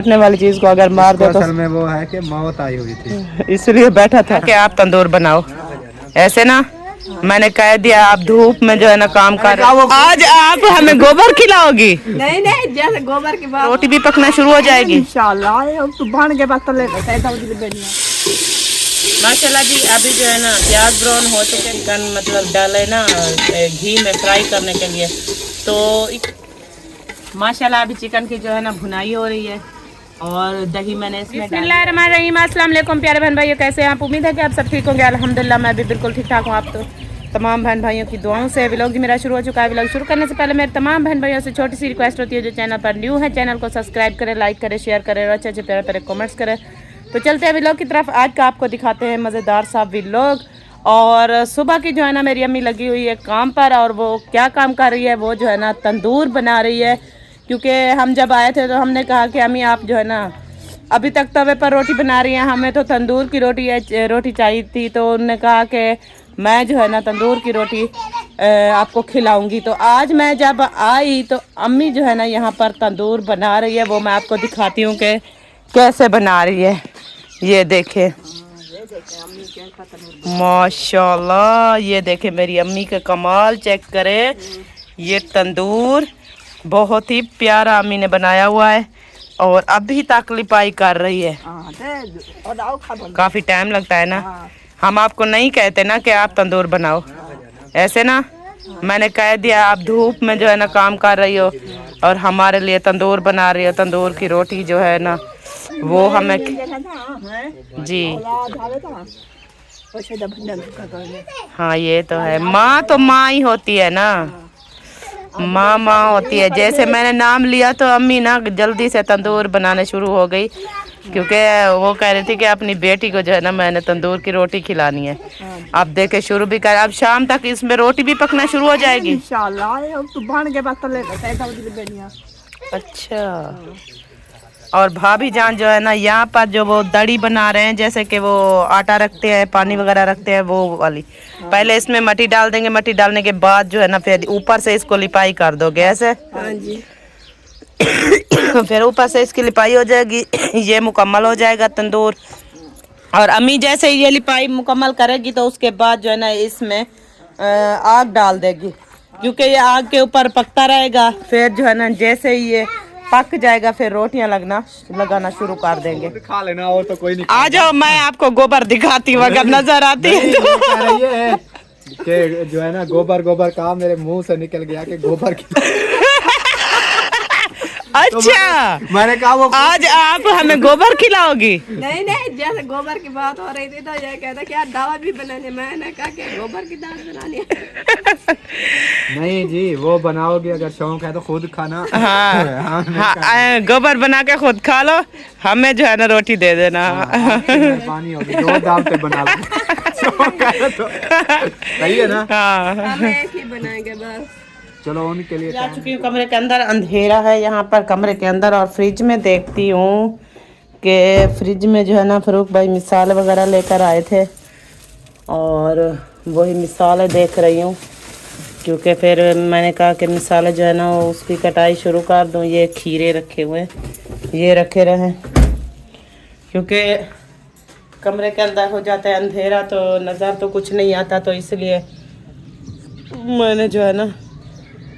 काटने वाली चीज को अगर मार दो तो असल में वो है कि मौत आई हुई थी, इसलिए बैठा था कि आप तंदूर बनाओ ऐसे ना। मैंने कह दिया आप धूप में जो है ना काम कर रहे हो। आज आप हमें गोबर खिलाओगी? नहीं नहीं, जैसे गोबर की बात रोटी भी पकना शुरू हो जाएगी इंशाल्लाह। तो बन के बात ले माशाल्लाह जी। अभी जो है ना प्याज ब्राउन हो चुके, चिकन मतलब डाले ना घी में फ्राई करने के लिए। तो माशाल्लाह अभी चिकन की जो है ना भुनाई हो रही है और दही मैंने इसमें बिस्मिल्लाहिर्रहमानिर्रहीम। अस्सलाम वालेकुम प्यारे बहन भाइयों, कैसे हैं आप? उम्मीद है कि आप सब ठीक होंगे। अल्हम्दुलिल्लाह मैं भी बिल्कुल ठीक ठाक हूँ। आप तो तमाम बहन भाइयों की दुआओं से व्लॉग मेरा शुरू हो चुका है। व्लॉग शुरू करने से पहले मेरे तमाम बहन भाइयों से छोटी सी रिक्वेस्ट होती है, जो चैनल पर न्यू है चैनल को सब्सक्राइब करें, लाइक करें, शेयर करें और अच्छे प्यारे प्यारे कमेंट्स करें। तो चलते हैं व्लॉग की तरफ। आज का आपको दिखाते हैं मज़ेदार सा व्लॉग। और सुबह की जो है ना मेरी अम्मी लगी हुई है काम पर, और वो क्या काम कर रही है, वो जो है ना तंदूर बना रही है। क्योंकि हम जब आए थे तो हमने कहा कि अम्मी आप जो है ना अभी तक तवे पर रोटी बना रही हैं, हमें तो तंदूर की रोटी चाहिए थी। तो उन्होंने कहा कि मैं जो है ना तंदूर की रोटी आपको खिलाऊंगी। तो आज मैं जब आई तो अम्मी जो है ना यहाँ पर तंदूर बना रही है, वो मैं आपको दिखाती हूँ कि कैसे बना रही है। ये देखे माशाल्लाह, ये देखे मेरी अम्मी का कमाल, चेक करे। ये तंदूर बहुत ही प्यारा अम्मी ने बनाया हुआ है और अभी तक लिपाई कर रही है। काफी टाइम लगता है ना। हम आपको नहीं कहते ना कि आप तंदूर बनाओ ऐसे ना। मैंने कह दिया आप धूप में जो है ना काम कर रही हो और हमारे लिए तंदूर बना रही हो। तंदूर की रोटी जो है ना वो हमें जी हाँ ये तो है। माँ तो माँ ही होती है ना, माँ होती है। जैसे मैंने नाम लिया तो अम्मी ना जल्दी से तंदूर बनाने शुरू हो गई, क्योंकि वो कह रही थी कि अपनी बेटी को जो है ना मैंने तंदूर की रोटी खिलानी है। अब देखे शुरू भी कर, अब शाम तक इसमें रोटी भी पकना शुरू हो जाएगी इंशाल्लाह। तो बन के बात ले अच्छा। और भाभी जान जो है ना यहाँ पर जो वो दड़ी बना रहे हैं, जैसे कि वो आटा रखते हैं, पानी वगैरह रखते हैं, वो वाली। पहले इसमें मट्टी डाल देंगे, मट्टी डालने के बाद जो है ना फिर ऊपर से इसको लिपाई कर दोगे ऐसे। हाँ जी। फिर ऊपर से इसकी लिपाई हो जाएगी, ये मुकम्मल हो जाएगा तंदूर। और अम्मी जैसे ये लिपाई मुकम्मल करेगी तो उसके बाद जो है ना इसमें आग डाल देगी, क्योंकि ये आग के ऊपर पकता रहेगा। फिर जो है ना जैसे ये पक जाएगा फिर रोटियां लगाना शुरू कर देंगे। खा लेना और तो कोई नहीं। आ जाओ मैं आपको गोबर दिखाती हूँ अगर नजर आती है तो। कि जो है ना गोबर गोबर कहा मेरे मुंह से निकल गया कि गोबर की अच्छा तो मैंने कहा वो आज आप हमें गोबर खिलाओगी? नहीं नहीं, जैसे गोबर की बात हो रही थी तो ये कहता कि यार दावत भी बनानी। मैंने कहा कि गोबर की दावत बनानी है। नहीं जी, वो बनाओगे अगर शौक है तो खुद खाना। हाँ, गोबर बना के खुद खा लो, हमें जो है ना रोटी दे देना। पानी होगी दो दावतें बना लो तो सही है ना। हम एक ही बनाएंगे बस। चलो उनके लिए जा चुकी हूँ कमरे के अंदर, अंधेरा है यहाँ पर कमरे के अंदर। और फ्रिज में देखती हूँ कि फ्रिज में जो है ना फरूक भाई मिसाले वगैरह लेकर आए थे और वही मिसाले देख रही हूँ, क्योंकि फिर मैंने कहा कि मिसाले जो है ना उसकी कटाई शुरू कर दूँ। ये खीरे रखे हुए ये रखे रहे, क्योंकि कमरे के अंदर हो जाता है अंधेरा तो नज़र तो कुछ नहीं आता, तो इसलिए मैंने जो है ना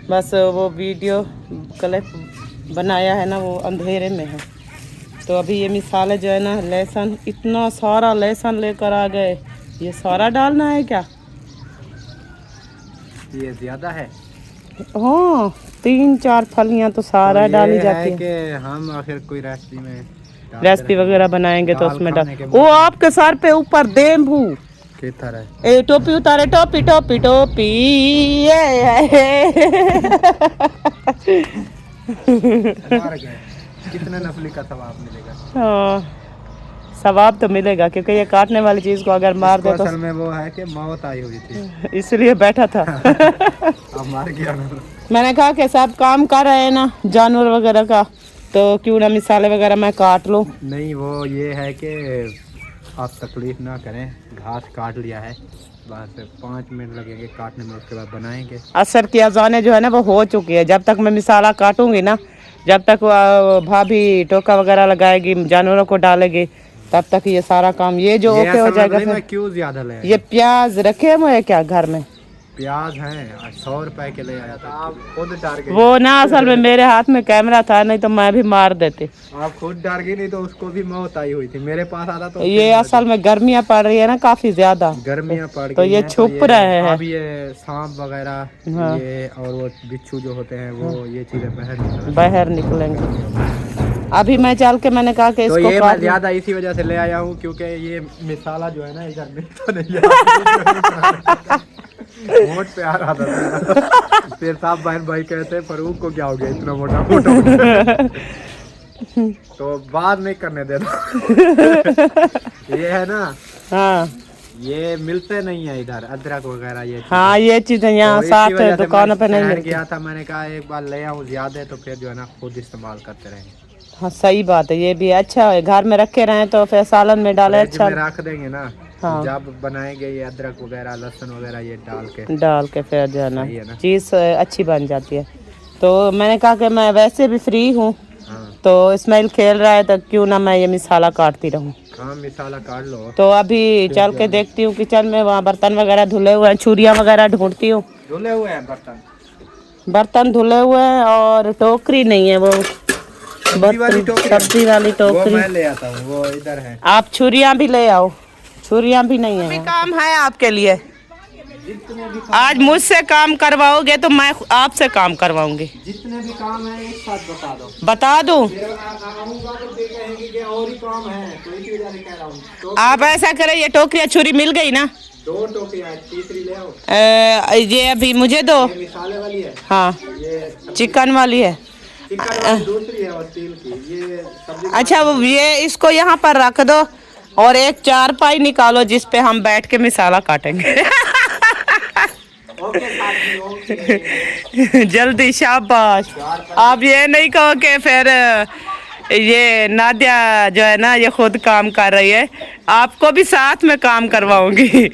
बस वो वीडियो क्लिप बनाया है ना, वो अंधेरे में है। तो अभी ये मिसाले जो है ना, लहसुन इतना सारा लहसुन लेकर आ गए। ये सारा डालना है क्या? ये ज्यादा है। हाँ 3-4 फलियां तो सारा डाली जाती है कि हम आखिर कोई रेसिपी वगैरह बनाएंगे तो उसमें डाल। वो आपके सर पे ऊपर देंबू ए टोपी उतारे, टोपी टोपी टोपी कितने नफली का सवाब मिलेगा? हाँ सवाब तो मिलेगा, क्योंकि ये काटने वाली चीज को अगर मार दो तो असल में वो है कि मौत आई हुई थी, इसलिए बैठा था। अब मार गया ना। मैंने कहा कि सब काम कर रहे हैं ना जानवर वगैरह का, तो क्यों ना मिसाले वगैरह मैं काट लूँ। नहीं वो ये है कि आप तकलीफ ना करें, घास काट लिया है, बस 5 मिनट लगेंगे काटने में, उसके बाद बनाएंगे। असर की अजाने जो है ना वो हो चुकी है। जब तक मैं मिसाला काटूंगी ना जब तक भाभी टोका वगैरह लगाएगी, जानवरों को डालेगी, तब तक ये सारा काम ये जो ओके हो जाएगा। फिर क्यों ज्यादा ले ये प्याज रखे हुए हैं क्या घर में? प्याज हैं 100 रुपए के ले आया था। आप खुद डर गए। वो ना असल में मेरे हाथ में कैमरा था, नहीं तो मैं भी मार देती। आप खुद डर गई, नहीं तो उसको भी मौत आई हुई थी। मेरे पास आता तो ये असल में गर्मियाँ पड़ रही है ना काफी ज्यादा, गर्मियाँ पड़ गई तो ये छुप रहे हैं। अब ये सांप वगैरह हाँ। ये और वो बिच्छू जो होते हैं वो ये चीजें बाहर निकलेंगे। अभी मैं चल के मैंने कहा कि तो इसको ये मैं ज्यादा इसी वजह से ले आया हूँ क्योंकि ये मिसाला जो है ना इधर मिलता नहीं है। बहुत प्यार आता था। फिर साहब बहन भाई कहते हैं फरूक को क्या हो गया इतना मोटा मोटा। तो बात नहीं करने देता। ये है ना, हाँ ये मिलते नहीं है इधर अदरक वगैरह ये। हाँ ये चीजें यहाँ तो साथ इसी वजह से दुकानों पे नहीं मैं मिलती। गया था, मैंने कहा एक बार ले आऊँ ज्यादा तो फिर जो है ना खुद इस्तेमाल करते रहेंगे। हाँ सही बात है, ये भी अच्छा है, घर में रखे रहें तो फिर सालन में डाले अच्छा में रख देंगे ना। हाँ। जब बनाएंगे ये अदरक वगैरह लहसुन वगैरह ये डाल के फिर जो है ना सही है ना। चीज़ अच्छी बन जाती है। तो मैंने कहा कि मैं वैसे भी फ्री हूँ, हाँ तो इस्माइल खेल रहा है तो क्यों ना मैं ये मिसाला काटती रहूँ। हाँ मिसाला काट लो। तो अभी चल के देखती हूँ किचन में, वहाँ बर्तन वगैरह धुले हुए हैं, छुरियाँ वगैरह ढूंढती हूँ। धुले हुए हैं बर्तन धुले हुए हैं और टोकरी नहीं है, वो सब्जी वाली टोकरी मैं ले आता हूँ, वो इधर है। आप छुरियाँ भी ले आओ, छुरियाँ भी नहीं है। काम है आपके लिए, आज मुझसे काम करवाओगे तो मैं आपसे काम करवाऊंगी। जितने भी काम है एक साथ बता दो। बता दूं? आऊंगा तो देखेंगे कि और ही काम है, तो इसी वजह से कह रहा हूँ। आप ऐसा करें, ये टोकरियाँ छुरी मिल गई ना? 2 टोकरियाँ, तीसरी ले आओ। ये अभी मुझे दो। ये मिसाले वाली है। हाँ ये चिकन वाली है। चिकन वाली दूसरी है और स्टील की ये सब्जी। अच्छा वो ये इसको यहाँ पर रख दो और एक चारपाई निकालो जिस पे हम बैठ के मिसाला काटेंगे। जल्दी शाबाश। आप ये नहीं कहो कि फिर ये नादिया जो है ना ये खुद काम कर रही है, आपको भी साथ में काम करवाऊंगी।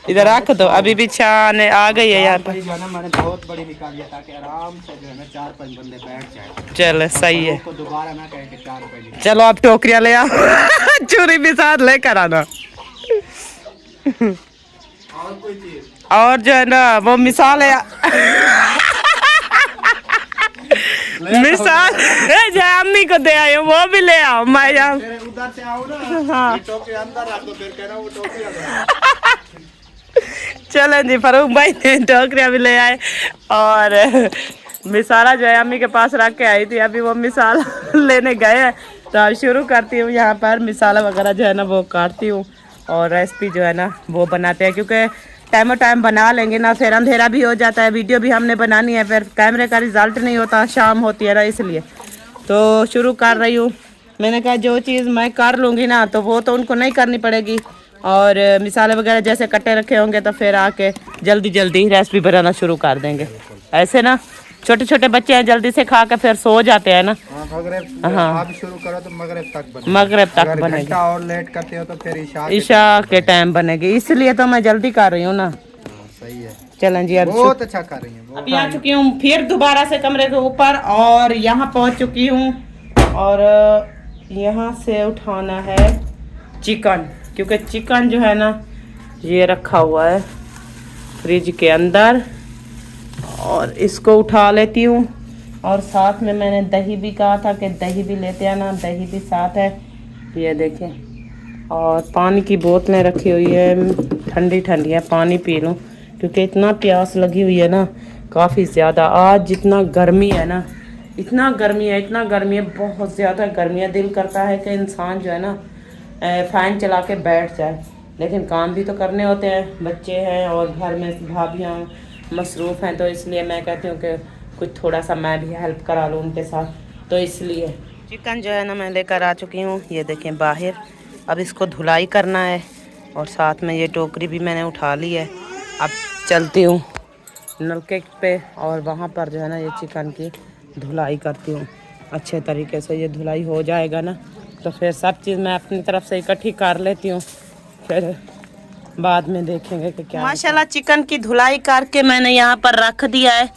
इधर रख दो, अभी भी छाने आ गई है यहाँ पर। जो है ना मैंने बहुत बड़ी निकाली है ताकि आराम से जो है ना 4-5 बंदे बैठ जाए। चलो सही है, को दोबारा ना कहें कि 4 रुपए। चलो आप टोकरियाँ ले आओ। छुरी भी साथ लेकर आना। और कोई चीज और जो है ना वो मिसाल है। मिसाल अम्मी को दे आयो, वो भी ले आओ। मैं जाऊँ उधर से आओ ना। हाँ टोकरी अंदर रख दो, फिर कहना वो टोकरी। चलो जी, फरूक भाई ने टोकरियाँ भी ले आए और मिसाला जो है अम्मी के पास रख के आई थी, अभी वो मिसाला लेने गए हैं। तो अब शुरू करती हूँ, यहाँ पर मिसाला वगैरह जो है ना वो काटती हूँ और रेसिपी जो है ना वो बनाते हैं, क्योंकि टाइम बना लेंगे ना फिर अंधेरा भी हो जाता है, वीडियो भी हमने बनानी है, फिर कैमरे का रिजल्ट नहीं होता, शाम होती है ना, इसलिए तो शुरू कर रही हूँ। मैंने कहा जो चीज़ मैं कर लूँगी ना तो वो तो उनको नहीं करनी पड़ेगी, और मिसाले वगैरह जैसे कट्टे रखे होंगे तो फिर आके जल्दी जल्दी रेसिपी बनाना शुरू कर देंगे। ऐसे ना छोटे छोटे बच्चे हैं, जल्दी से खा के फिर सो जाते हैं ना। हाँ आप शुरू करो तो मगरिब तक बनेगी। और लेट करते हो तो फिर ईशा के टाइम बनेगी, इसलिए तो मैं जल्दी कर रही हूँ ना। सही है, चलें जी, अब बहुत अच्छा कर रही हैं। अभी आ चुकी हूँ फिर दोबारा से कमरे के ऊपर और यहाँ पहुँच चुकी हूँ, और यहाँ से उठाना है चिकन, क्योंकि चिकन जो है ना ये रखा हुआ है फ्रिज के अंदर, और इसको उठा लेती हूँ। और साथ में मैंने दही भी कहा था कि दही भी लेते आना, दही भी साथ है, ये देखें। और पानी की बोतलें रखी हुई है, ठंडी ठंडी है, पानी पी लूँ क्योंकि इतना प्यास लगी हुई है ना काफ़ी ज़्यादा। आज जितना गर्मी है ना, इतना गर्मी है, बहुत ज़्यादा गर्मी है। दिल करता है कि इंसान जो है ना फ़ैन चला के बैठ जाए, लेकिन काम भी तो करने होते हैं, बच्चे हैं और घर में भाभियाँ मसरूफ़ हैं, तो इसलिए मैं कहती हूँ कि कुछ थोड़ा सा मैं भी हेल्प करा लूँ उनके साथ। तो इसलिए चिकन जो है ना मैं लेकर आ चुकी हूँ, ये देखें बाहर। अब इसको धुलाई करना है और साथ में ये टोकरी भी मैंने उठा ली है। अब चलती हूँ नलके पे और वहाँ पर जो है ना ये चिकन की धुलाई करती हूँ अच्छे तरीके से। ये धुलाई हो जाएगा ना तो फिर सब चीज़ मैं अपनी तरफ से इकट्ठी कर लेती हूँ, फिर बाद में देखेंगे कि क्या। माशाल्लाह चिकन की धुलाई करके मैंने यहाँ पर रख दिया है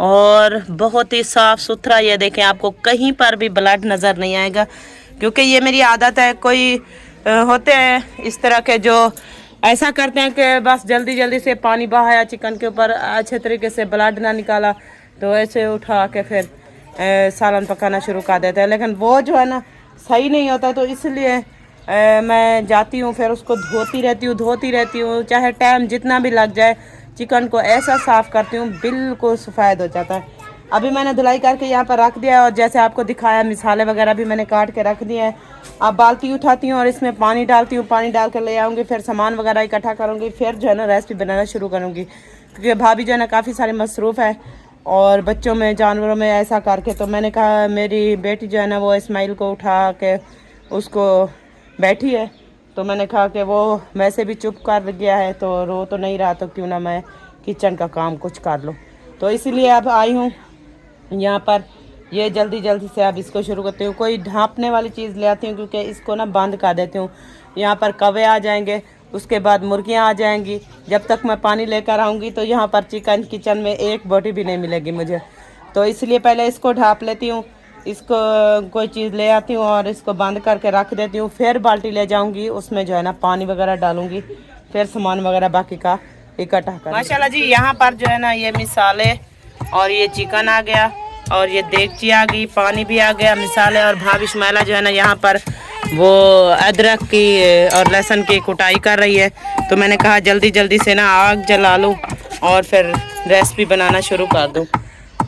और बहुत ही साफ सुथरा। ये देखें, आपको कहीं पर भी ब्लड नज़र नहीं आएगा, क्योंकि ये मेरी आदत है। कोई होते हैं इस तरह के जो ऐसा करते हैं कि बस जल्दी जल्दी से पानी बहाया चिकन के ऊपर, अच्छे तरीके से ब्लड ना निकाला, तो ऐसे उठा के फिर सालन पकाना शुरू कर देते हैं। लेकिन वो जो है ना सही नहीं होता, तो इसलिए मैं जाती हूँ, फिर उसको धोती रहती हूँ, चाहे टाइम जितना भी लग जाए। चिकन को ऐसा साफ़ करती हूँ, बिल्कुल सफ़ेद हो जाता है। अभी मैंने धुलाई करके यहाँ पर रख दिया है, और जैसे आपको दिखाया मिसाले वगैरह भी मैंने काट के रख दिए हैं। अब बाल्टी उठाती हूँ और इसमें पानी डालती हूँ, पानी डाल कर ले आऊँगी, फिर सामान वगैरह इकट्ठा करूँगी, फिर जो है ना रेसिपी बनाना शुरू करूँगी। क्योंकि भाभी जो है ना काफ़ी सारी मसरूफ़ है, और बच्चों में जानवरों में ऐसा करके, तो मैंने कहा मेरी बेटी जो है ना वो इस्माइल को उठा के उसको बैठी है, तो मैंने कहा कि वो वैसे भी चुप कर गया है, तो रो तो नहीं रहा, तो क्यों ना मैं किचन का काम कुछ कर लूँ। तो इसीलिए अब आई हूँ यहाँ पर। ये जल्दी जल्दी से अब इसको शुरू करती हूँ। कोई ढाँपने वाली चीज़ ले आती हूँ, क्योंकि इसको ना बंद कर देती हूँ। यहाँ पर कौवे आ जाएंगे, उसके बाद मुर्गियाँ आ जाएंगी। जब तक मैं पानी लेकर आऊँगी तो यहाँ पर चिकन किचन में एक बोटी भी नहीं मिलेगी मुझे। तो इसलिए पहले इसको ढाँप लेती हूँ, इसको कोई चीज़ ले आती हूँ और इसको बंद करके रख देती हूँ। फिर बाल्टी ले जाऊँगी, उसमें जो है ना पानी वगैरह डालूँगी, फिर सामान वगैरह बाकी का इकट्ठा कर। माशाल्लाह जी, यहाँ पर जो है ना ये मिसाले और ये चिकन आ गया, और ये देगची आ गई, पानी भी आ गया, मिसाले। और भाभी शुमैला जो है ना यहाँ पर वो अदरक की और लहसुन की कुटाई कर रही है। तो मैंने कहा जल्दी जल्दी से ना आग जला लूँ और फिर रेसिपी बनाना शुरू कर दूँ।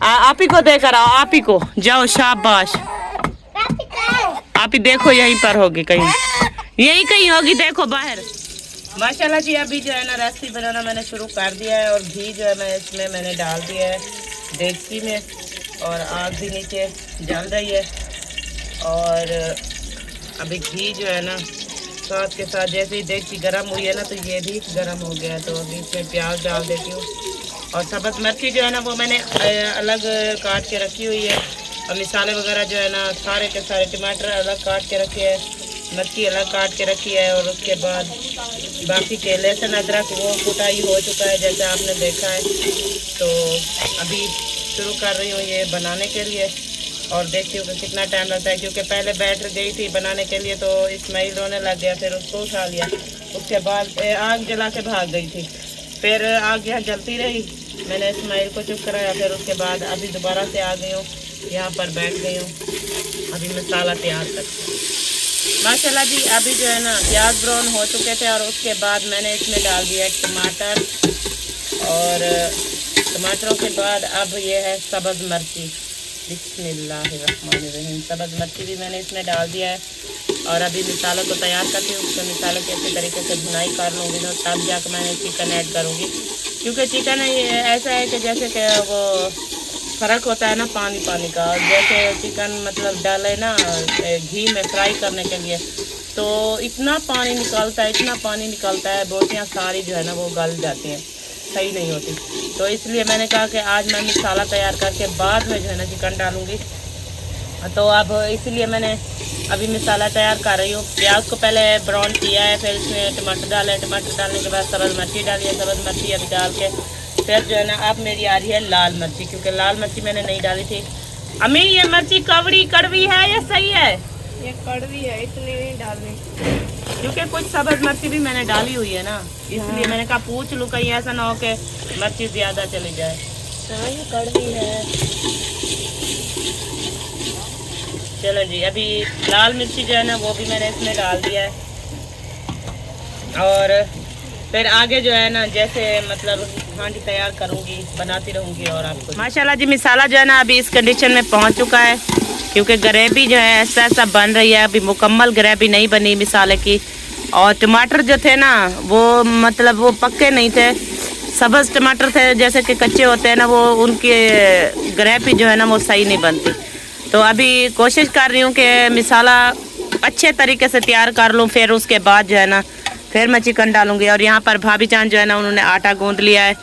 आप ही को देकर आओ, आप ही को जाओ, शाबाश। आप ही देखो, यहीं पर होगी कहीं, यहीं कहीं होगी, देखो बाहर। माशाल्लाह जी, अभी जो है ना रेसिपी बनाना मैंने शुरू कर दिया है, और घी जो है मैं इसमें मैंने डाल दिया है देगची में, और आग भी नीचे जल रही है। और अभी घी जो है ना साथ के साथ, जैसे ही देगची गर्म हुई है ना, तो ये भी गर्म हो गया है। तो अभी इसमें प्याज डाल देती हूँ, और सब्ज़ मिर्ची जो है ना वो मैंने अलग काट के रखी हुई है, और मिसाले वगैरह जो है ना सारे के सारे, टमाटर अलग काट के रखे हैं, मिर्ची अलग काट के रखी है। और उसके बाद बाकी के लहसुन अदरक वो कुटाई हो चुका है, जैसे आपने देखा है। तो अभी शुरू कर रही हूँ ये बनाने के लिए, और देखती हूँ कि कितना टाइम लगता है। क्योंकि पहले बैटर गई थी बनाने के लिए, तो इस्माइल रोने लग गया, फिर उसको उठा लिया। उसके बाद आग जला के भाग गई थी, फिर आग यहाँ जलती रही, मैंने इस्माइल को चुप कराया। फिर उसके बाद अभी दोबारा से आ गई हूँ, यहाँ पर बैठ गई हूँ, अभी मसाला तैयार करती हूँ। माशाल्लाह जी, अभी जो है ना प्याज ब्राउन हो चुके थे, और उसके बाद मैंने इसमें डाल दिया टमाटर, और टमाटरों के बाद अब ये है सब्ज़ मिर्ची। बिस्मिल्लाहिर्रहमानिर्रहीम। सब्ज़ मिर्ची भी मैंने इसमें डाल दिया है, और अभी मिसालों को तैयार करती हूँ। तो मिसालों की अच्छी तरीके से भुनाई कर लूँगी, तो तब जाकर मैं चिकन ऐड करूँगी। क्योंकि चिकन ऐसा है कि जैसे कि वो फ़र्क होता है ना पानी पानी का। जैसे चिकन मतलब डाले ना घी में फ्राई करने के लिए, तो इतना पानी निकलता है, इतना पानी निकलता है, बोटियाँ सारी जो है ना वो गल जाती हैं, सही नहीं होती। तो इसलिए मैंने कहा कि आज मैं मसाला तैयार करके बाद में जो है ना चिकन डालूँगी। तो अब इसलिए मैंने अभी मसाला तैयार कर रही हूँ। प्याज को पहले ब्राउन किया है, फिर इसमें टमाटर डाले, टमाटर डालने के बाद सब्ज़ मिर्ची डाली है, सब्ज़ मिर्ची अभी डाल के फिर जो है ना अब मेरी आ रही है लाल मिर्ची, क्योंकि लाल मिर्ची मैंने नहीं डाली थी। अम्मी, ये मिर्ची कवड़ी कड़वी है या सही है? ये कड़वी है, इतनी नहीं डालनी, क्योंकि कुछ सब्ज़ मिर्ची भी मैंने डाली हुई है ना, इसलिए मैंने कहा पूछ लूँ, कहीं ऐसा ना हो कि मिर्ची ज़्यादा चली जाए। हाँ ये कड़वी है। चलो जी, अभी लाल मिर्ची जो है ना वो भी मैंने इसमें डाल दिया है, और फिर आगे जो है ना जैसे मतलब हांडी तैयार करूँगी, बनाती रहूँगी। और आपको माशाल्लाह जी, मिसाला जो है ना अभी इस कंडीशन में पहुँच चुका है, क्योंकि ग्रेवी जो है ऐसा ऐसा बन रही है, अभी मुकम्मल ग्रेवी नहीं बनी मिसाले की। और टमाटर जो थे ना वो मतलब वो पक्के नहीं थे, सब्ज़ टमाटर थे, जैसे कि कच्चे होते हैं ना, वो उनकी ग्रेवी जो है ना वो सही नहीं बनती। तो अभी कोशिश कर रही हूँ कि मिसाला अच्छे तरीके से तैयार कर लूँ, फिर उसके बाद जो है ना फिर मैं चिकन डालूँगी। और यहाँ पर भाभी जान जो है ना उन्होंने आटा गूँध लिया है,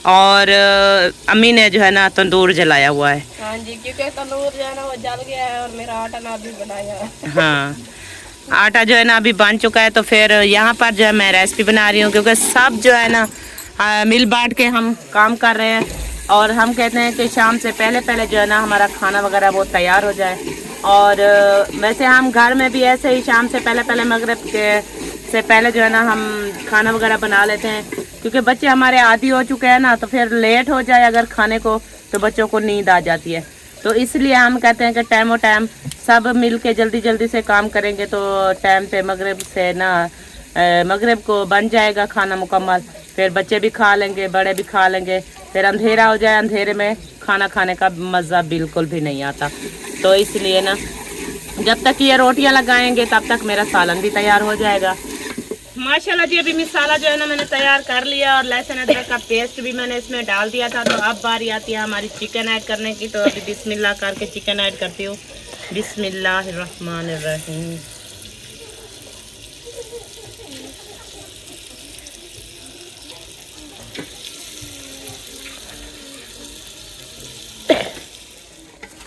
और अम्मी ने जो है ना तंदूर जलाया हुआ है। हाँ जी, क्योंकि तंदूर जो है ना वो जल गया है, और मेरा आटा ना भी बनाया है। हाँ, आटा जो है ना अभी बन चुका है। तो फिर यहाँ पर जो है मैं रेसिपी बना रही हूँ, क्योंकि सब जो है ना मिल बांट के हम काम कर रहे हैं। और हम कहते हैं कि शाम से पहले पहले जो है ना हमारा खाना वगैरह वो तैयार हो जाए। और वैसे हम घर में भी ऐसे ही शाम से पहले पहले मगरिब के से पहले जो है ना हम खाना वगैरह बना लेते हैं, क्योंकि बच्चे हमारे आदी हो चुके हैं ना, तो फिर लेट हो जाए अगर खाने को तो बच्चों को नींद आ जाती है। तो इसलिए हम कहते हैं कि टाइम टाइम सब मिल के जल्दी जल्दी से काम करेंगे तो टाइम पे मगरिब से ना मगरिब को बन जाएगा खाना मुकम्मल, फिर बच्चे भी खा लेंगे, बड़े भी खा लेंगे, फिर अंधेरा हो जाए, अंधेरे में खाना खाने का मज़ा बिल्कुल भी नहीं आता। तो इसलिए ना जब तक ये रोटियां लगाएंगे तब तक मेरा सालन भी तैयार हो जाएगा। माशाल्लाह जी, अभी मसाला जो है ना मैंने तैयार कर लिया और लहसुन अदरक का पेस्ट भी मैंने इसमें डाल दिया था। तो अब बारी आती है हमारी चिकन ऐड करने की। तो अभी बिस्मिल्लाह करके चिकन ऐड करती हूँ। बिस्मिल्लाहिर्रहमानिर्रहीम।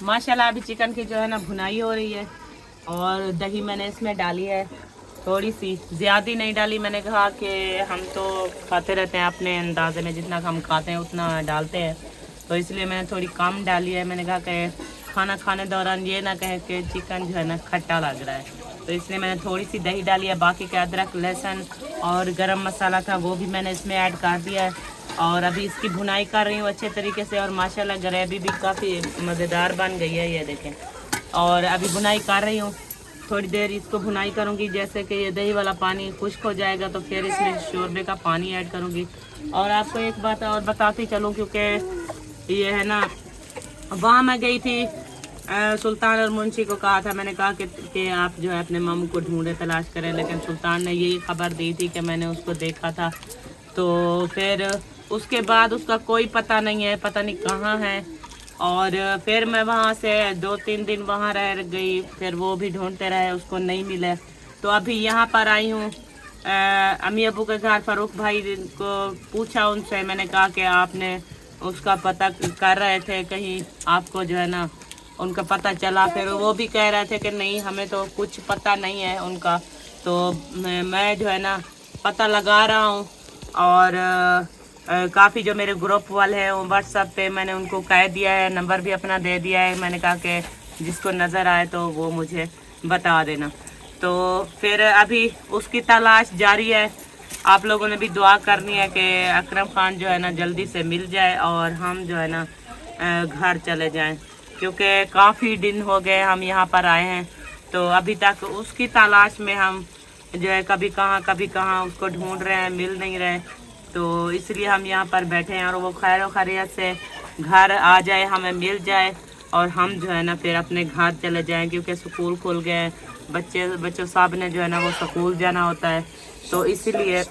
माशाल्लाह अभी चिकन की जो है ना भुनाई हो रही है और दही मैंने इसमें डाली है, थोड़ी सी ज़्यादा नहीं डाली। मैंने कहा कि हम तो खाते रहते हैं अपने अंदाजे में, जितना हम खाते हैं उतना डालते हैं, तो इसलिए मैंने थोड़ी कम डाली है। मैंने कहा कि खाना खाने दौरान ये ना कहे कि चिकन जो है ना खट्टा लग रहा है, तो इसलिए मैंने थोड़ी सी दही डाली है। बाकी के अदरक लहसुन और गरम मसाला था वो भी मैंने इसमें ऐड कर दिया है और अभी इसकी भुनाई कर रही हूँ अच्छे तरीके से। और माशाल्लाह ग्रेवी भी काफ़ी मज़ेदार बन गई है, ये देखें। और अभी भुनाई कर रही हूँ, थोड़ी देर इसको भुनाई करूँगी। जैसे कि ये दही वाला पानी खुश्क हो जाएगा तो फिर इसमें शोरबे का पानी ऐड करूँगी। और आपको एक बात और बताती चलूँ, क्योंकि ये है ना वहाँ मैं गई थी सुल्तान और मुंशी को कहा था, मैंने कहा कि आप जो है अपने मामू को ढूंढे तलाश करें, लेकिन सुल्तान ने यही खबर दी थी कि मैंने उसको देखा था। तो फिर उसके बाद उसका कोई पता नहीं है, पता नहीं कहाँ है। और फिर मैं वहाँ से 2-3 दिन वहाँ रह गई, फिर वो भी ढूंढते रहे, उसको नहीं मिले। तो अभी यहाँ पर आई हूँ अम्मी अबू के घर। फ़ारूक भाई को पूछा उनसे, मैंने कहा कि आपने उसका पता कर रहे थे, कहीं आपको जो है ना उनका पता चला? फिर वो भी कह रहे थे कि नहीं हमें तो कुछ पता नहीं है उनका। तो मैं जो है ना पता लगा रहा हूँ और काफ़ी जो मेरे ग्रुप वाले हैं व्हाट्सएप पे मैंने उनको कह दिया है, नंबर भी अपना दे दिया है। मैंने कहा कि जिसको नज़र आए तो वो मुझे बता देना। तो फिर अभी उसकी तलाश जारी है। आप लोगों ने भी दुआ करनी है कि अकरम खान जो है ना जल्दी से मिल जाए और हम जो है ना घर चले जाएं, क्योंकि काफ़ी दिन हो गए हम यहाँ पर आए हैं। तो अभी तक उसकी तलाश में हम जो है कभी कहाँ उसको ढूंढ रहे हैं, मिल नहीं रहे। तो इसलिए हम यहाँ पर बैठे हैं और वो खैर व खैरियत से घर आ जाए, हमें मिल जाए और हम जो है ना फिर अपने घर चले जाएं, क्योंकि स्कूल खुल गए हैं। बच्चों साहब ने जो है ना वो स्कूल जाना होता है। तो इसीलिए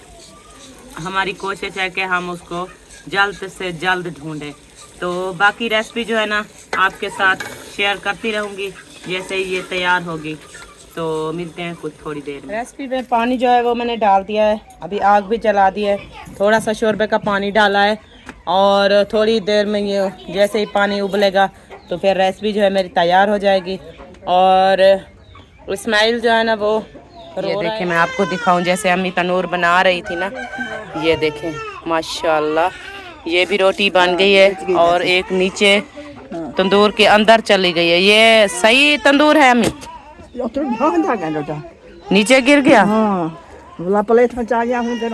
हमारी कोशिश है कि हम उसको जल्द से जल्द ढूंढें। तो बाकी रेसिपी जो है ना आपके साथ शेयर करती रहूँगी जैसे ही ये तैयार होगी। तो मिलते हैं कुछ थोड़ी देर में। रेसिपी में पानी जो है वो मैंने डाल दिया है, अभी आग भी जला दी है, थोड़ा सा शोरबे का पानी डाला है और थोड़ी देर में ये जैसे ही पानी उबलेगा तो फिर रेसिपी जो है मेरी तैयार हो जाएगी। और इस्माइल जो है ना वो ये देखें, मैं आपको दिखाऊं जैसे अम्मी तनूर बना रही थी ना, ये देखें माशाल्लाह ये भी रोटी बन गई है और एक नीचे तंदूर के अंदर चली गई है। ये सही तंदूर है अम्मी? नीचे गिर गया।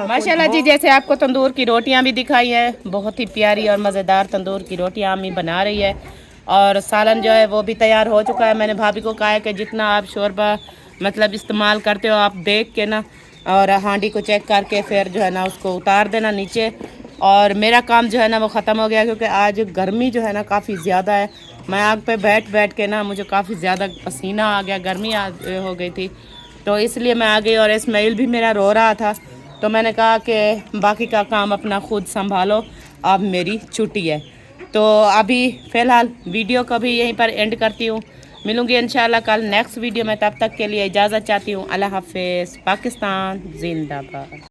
माशाल्लाह जी, जैसे आपको तंदूर की रोटियां भी दिखाई है, बहुत ही प्यारी और मज़ेदार तंदूर की रोटियां अम्मी बना रही है। और सालन जो है वो भी तैयार हो चुका है। मैंने भाभी को कहा है कि जितना आप शोरबा मतलब इस्तेमाल करते हो आप देख के ना और हांडी को चेक करके फिर जो है ना उसको उतार देना नीचे। और मेरा काम जो है ना वो ख़त्म हो गया, क्योंकि आज गर्मी जो है ना काफ़ी ज़्यादा है। मैं आग पे बैठ के ना मुझे काफ़ी ज़्यादा पसीना आ गया, गर्मी हो गई थी, तो इसलिए मैं आ गई। और इस्माइल भी मेरा रो रहा था, तो मैंने कहा कि बाकी का काम अपना खुद संभालो, अब मेरी छुट्टी है। तो अभी फ़िलहाल वीडियो को भी यहीं पर एंड करती हूँ। मिलूँगी इंशाल्लाह कल नेक्स्ट वीडियो में, तब तक के लिए इजाज़त चाहती हूँ। अल्लाह हाफ़िज़। पाकिस्तान जिंदाबाद।